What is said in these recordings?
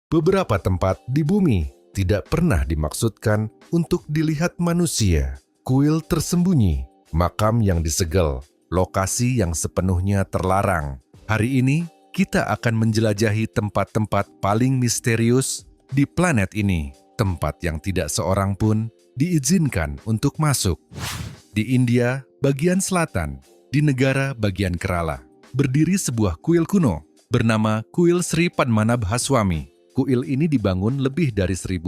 Beberapa tempat di bumi tidak pernah dimaksudkan untuk dilihat manusia. Kuil tersembunyi, makam yang disegel, lokasi yang sepenuhnya terlarang. Hari ini, kita akan menjelajahi tempat-tempat paling misterius di planet ini. Tempat yang tidak seorang pun diizinkan untuk masuk. Di India, bagian selatan, di negara bagian Kerala, berdiri sebuah kuil kuno bernama Kuil Sri Padmanabhaswamy. Kuil ini dibangun lebih dari 1.500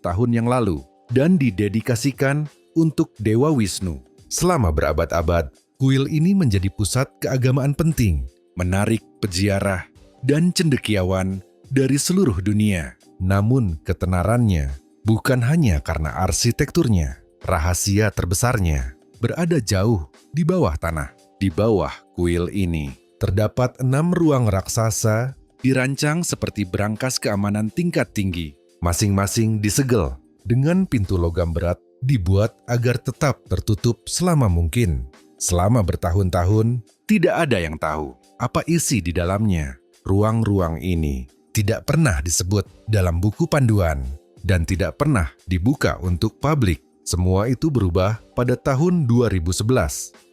tahun yang lalu dan didedikasikan untuk Dewa Wisnu. Selama berabad-abad, kuil ini menjadi pusat keagamaan penting, menarik peziarah dan cendekiawan dari seluruh dunia. Namun ketenarannya bukan hanya karena arsitekturnya. Rahasia terbesarnya berada jauh di bawah tanah. Di bawah kuil ini terdapat 6 ruang raksasa dirancang seperti berangkas keamanan tingkat tinggi. Masing-masing disegel dengan pintu logam berat dibuat agar tetap tertutup selama mungkin. Selama bertahun-tahun, tidak ada yang tahu apa isi di dalamnya. Ruang-ruang ini tidak pernah disebut dalam buku panduan dan tidak pernah dibuka untuk publik. Semua itu berubah pada tahun 2011.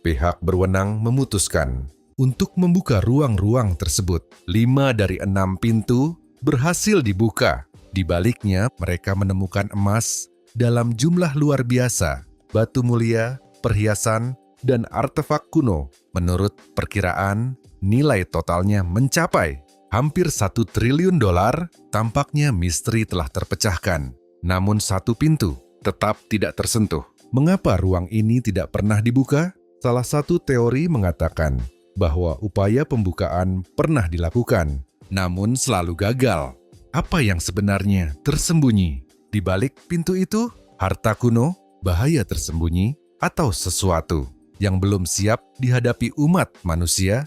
Pihak berwenang memutuskan untuk membuka ruang-ruang tersebut. 5 dari 6 pintu berhasil dibuka. Di baliknya, mereka menemukan emas dalam jumlah luar biasa, batu mulia, perhiasan, dan artefak kuno. Menurut perkiraan, nilai totalnya mencapai hampir $1 triliun. Tampaknya misteri telah terpecahkan. Namun satu pintu tetap tidak tersentuh. Mengapa ruang ini tidak pernah dibuka? Salah satu teori mengatakan bahwa upaya pembukaan pernah dilakukan, namun selalu gagal. Apa yang sebenarnya tersembunyi di balik pintu itu? Harta kuno, bahaya tersembunyi, atau sesuatu yang belum siap dihadapi umat manusia?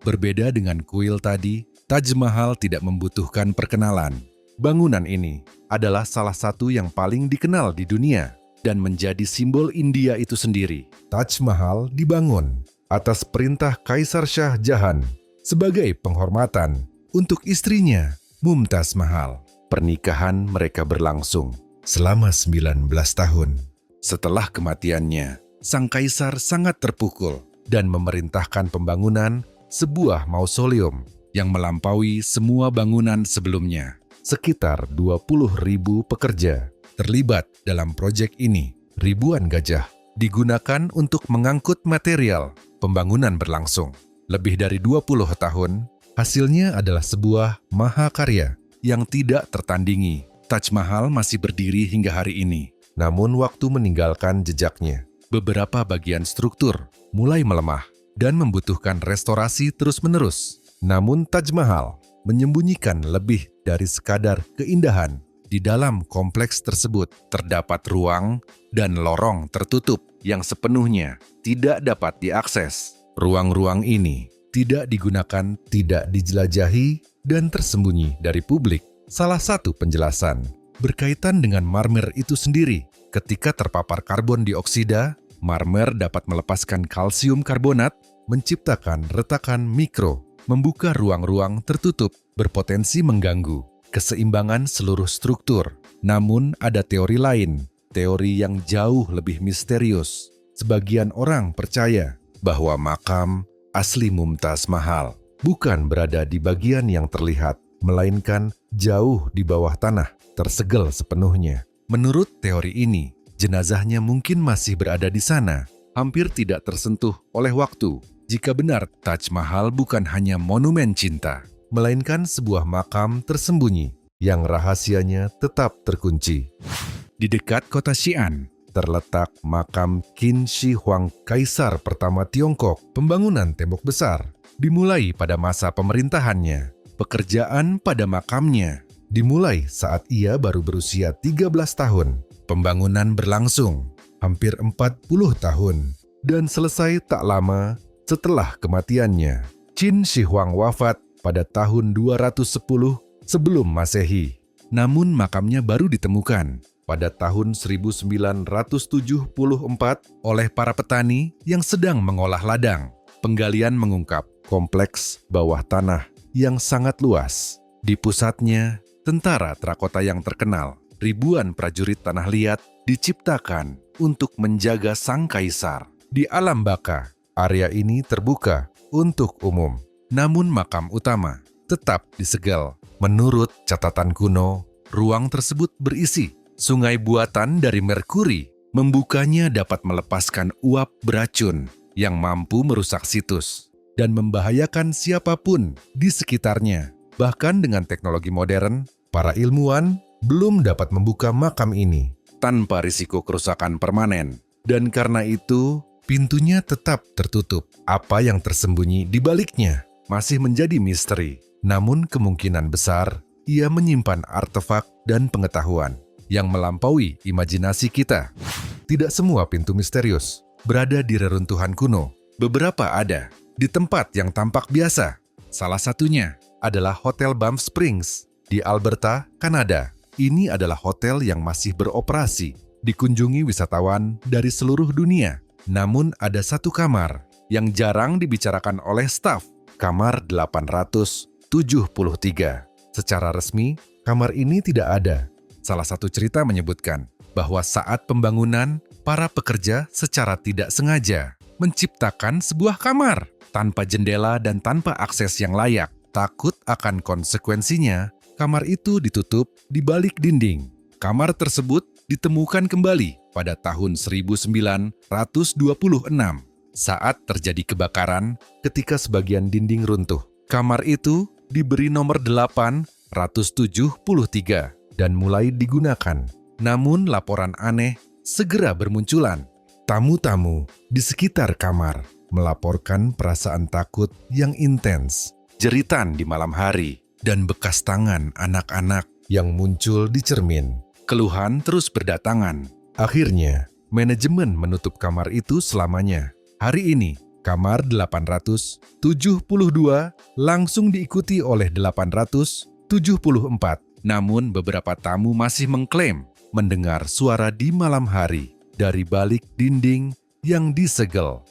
Berbeda dengan kuil tadi, Taj Mahal tidak membutuhkan perkenalan. Bangunan ini adalah salah satu yang paling dikenal di dunia dan menjadi simbol India itu sendiri. Taj Mahal dibangun atas perintah Kaisar Shah Jahan sebagai penghormatan untuk istrinya, Mumtaz Mahal. Pernikahan mereka berlangsung selama 19 tahun. Setelah kematiannya, sang kaisar sangat terpukul dan memerintahkan pembangunan sebuah mausoleum yang melampaui semua bangunan sebelumnya. Sekitar 20.000 pekerja terlibat dalam proyek ini. Ribuan gajah digunakan untuk mengangkut material. Pembangunan berlangsung lebih dari 20 tahun. Hasilnya adalah sebuah mahakarya yang tidak tertandingi. Taj Mahal masih berdiri hingga hari ini. Namun waktu meninggalkan jejaknya. Beberapa bagian struktur mulai melemah dan membutuhkan restorasi terus-menerus. Namun Taj Mahal menyembunyikan lebih dari sekadar keindahan. Di dalam kompleks tersebut terdapat ruang dan lorong tertutup yang sepenuhnya tidak dapat diakses. Ruang-ruang ini tidak digunakan, tidak dijelajahi, dan tersembunyi dari publik. Salah satu penjelasan berkaitan dengan marmer itu sendiri. Ketika terpapar karbon dioksida, marmer dapat melepaskan kalsium karbonat, menciptakan retakan mikro, membuka ruang-ruang tertutup, berpotensi mengganggu keseimbangan seluruh struktur. Namun ada teori lain, teori yang jauh lebih misterius. Sebagian orang percaya bahwa makam asli Mumtaz Mahal bukan berada di bagian yang terlihat, melainkan jauh di bawah tanah, tersegel sepenuhnya. Menurut teori ini, jenazahnya mungkin masih berada di sana, hampir tidak tersentuh oleh waktu. Jika benar, Taj Mahal bukan hanya monumen cinta, melainkan sebuah makam tersembunyi yang rahasianya tetap terkunci. Di dekat kota Xi'an, terletak makam Qin Shi Huang, Kaisar pertama Tiongkok. Pembangunan tembok besar dimulai pada masa pemerintahannya. Pekerjaan pada makamnya dimulai saat ia baru berusia 13 tahun. Pembangunan berlangsung hampir 40 tahun dan selesai tak lama setelah kematiannya. Qin Shi Huang wafat pada tahun 210 sebelum Masehi. Namun makamnya baru ditemukan pada tahun 1974 oleh para petani yang sedang mengolah ladang. Penggalian mengungkap kompleks bawah tanah yang sangat luas. Di pusatnya Tentara terakota yang terkenal, ribuan prajurit tanah liat diciptakan untuk menjaga sang kaisar. Di alam baka, area ini terbuka untuk umum. Namun makam utama tetap disegel. Menurut catatan kuno, ruang tersebut berisi sungai buatan dari Merkuri. Membukanya dapat melepaskan uap beracun yang mampu merusak situs dan membahayakan siapapun di sekitarnya. Bahkan dengan teknologi modern, para ilmuwan belum dapat membuka makam ini tanpa risiko kerusakan permanen. Dan karena itu, pintunya tetap tertutup. Apa yang tersembunyi di baliknya masih menjadi misteri. Namun kemungkinan besar, ia menyimpan artefak dan pengetahuan yang melampaui imajinasi kita. Tidak semua pintu misterius berada di reruntuhan kuno. Beberapa ada di tempat yang tampak biasa. Salah satunya adalah Hotel Banff Springs di Alberta, Kanada. Ini adalah hotel yang masih beroperasi, dikunjungi wisatawan dari seluruh dunia. Namun ada satu kamar yang jarang dibicarakan oleh staf, kamar 873. Secara resmi, kamar ini tidak ada. Salah satu cerita menyebutkan bahwa saat pembangunan, para pekerja secara tidak sengaja menciptakan sebuah kamar tanpa jendela dan tanpa akses yang layak. Takut akan konsekuensinya, kamar itu ditutup di balik dinding. Kamar tersebut ditemukan kembali pada tahun 1926 saat terjadi kebakaran ketika sebagian dinding runtuh. Kamar itu diberi nomor 873 dan mulai digunakan. Namun laporan aneh segera bermunculan. Tamu-tamu di sekitar kamar melaporkan perasaan takut yang intens, jeritan di malam hari, dan bekas tangan anak-anak yang muncul di cermin. Keluhan terus berdatangan. Akhirnya, manajemen menutup kamar itu selamanya. Hari ini, kamar 872 langsung diikuti oleh 874. Namun beberapa tamu masih mengklaim mendengar suara di malam hari dari balik dinding yang disegel.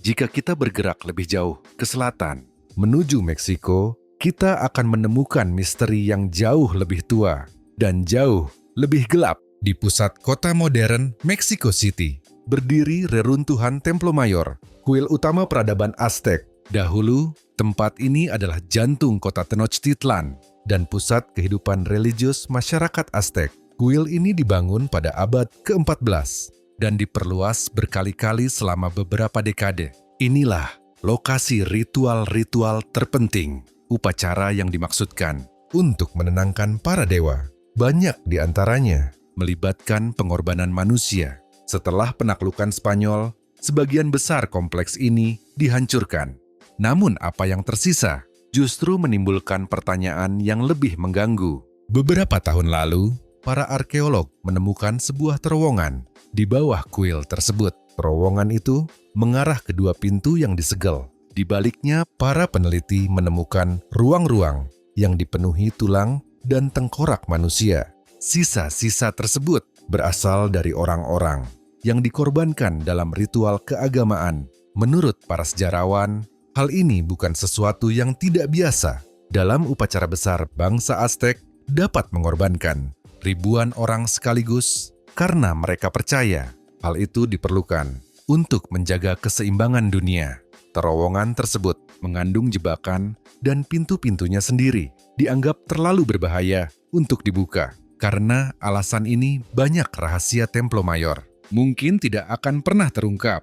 Jika kita bergerak lebih jauh ke selatan, menuju Meksiko, kita akan menemukan misteri yang jauh lebih tua dan jauh lebih gelap. Di pusat kota modern Mexico City, berdiri reruntuhan Templo Mayor, kuil utama peradaban Aztec. Dahulu, tempat ini adalah jantung kota Tenochtitlan dan pusat kehidupan religius masyarakat Aztec. Kuil ini dibangun pada abad ke-14 dan diperluas berkali-kali selama beberapa dekade. Inilah lokasi ritual-ritual terpenting, upacara yang dimaksudkan untuk menenangkan para dewa. Banyak di antaranya melibatkan pengorbanan manusia. Setelah penaklukan Spanyol, sebagian besar kompleks ini dihancurkan. Namun apa yang tersisa justru menimbulkan pertanyaan yang lebih mengganggu. Beberapa tahun lalu, para arkeolog menemukan sebuah terowongan di bawah kuil tersebut. Terowongan itu mengarah ke dua pintu yang disegel. Di baliknya, para peneliti menemukan ruang-ruang yang dipenuhi tulang dan tengkorak manusia. Sisa-sisa tersebut berasal dari orang-orang yang dikorbankan dalam ritual keagamaan. Menurut para sejarawan, hal ini bukan sesuatu yang tidak biasa. Dalam upacara besar, bangsa Aztec dapat mengorbankan ribuan orang sekaligus karena mereka percaya hal itu diperlukan untuk menjaga keseimbangan dunia. Terowongan tersebut mengandung jebakan dan pintu-pintunya sendiri dianggap terlalu berbahaya untuk dibuka. Karena alasan ini, banyak rahasia Templo Mayor mungkin tidak akan pernah terungkap.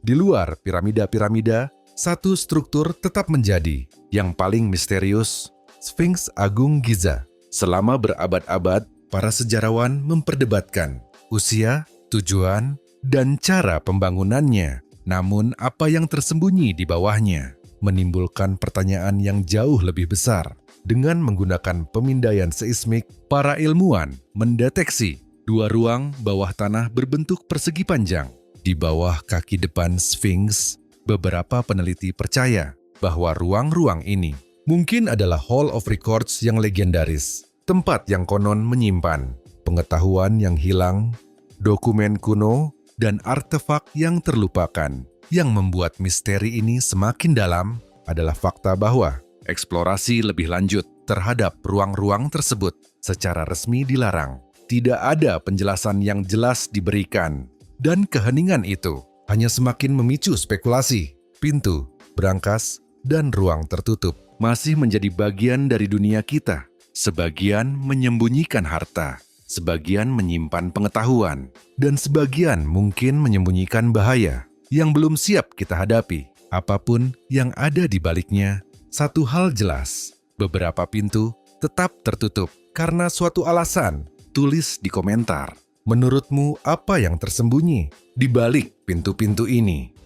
Di luar piramida-piramida, satu struktur tetap menjadi yang paling misterius, Sphinx Agung Giza. Selama berabad-abad, para sejarawan memperdebatkan usia, tujuan, dan cara pembangunannya. Namun apa yang tersembunyi di bawahnya menimbulkan pertanyaan yang jauh lebih besar. Dengan menggunakan pemindaian seismik, para ilmuwan mendeteksi dua ruang bawah tanah berbentuk persegi panjang. Di bawah kaki depan Sphinx, beberapa peneliti percaya bahwa ruang-ruang ini mungkin adalah Hall of Records yang legendaris, tempat yang konon menyimpan pengetahuan yang hilang, dokumen kuno, dan artefak yang terlupakan. Yang membuat misteri ini semakin dalam adalah fakta bahwa eksplorasi lebih lanjut terhadap ruang-ruang tersebut secara resmi dilarang. Tidak ada penjelasan yang jelas diberikan, dan keheningan itu hanya semakin memicu spekulasi. Pintu, brankas, dan ruang tertutup masih menjadi bagian dari dunia kita. Sebagian menyembunyikan harta, sebagian menyimpan pengetahuan, dan sebagian mungkin menyembunyikan bahaya yang belum siap kita hadapi. Apapun yang ada di baliknya, satu hal jelas, beberapa pintu tetap tertutup karena suatu alasan. Tulis di komentar, menurutmu apa yang tersembunyi di balik pintu-pintu ini?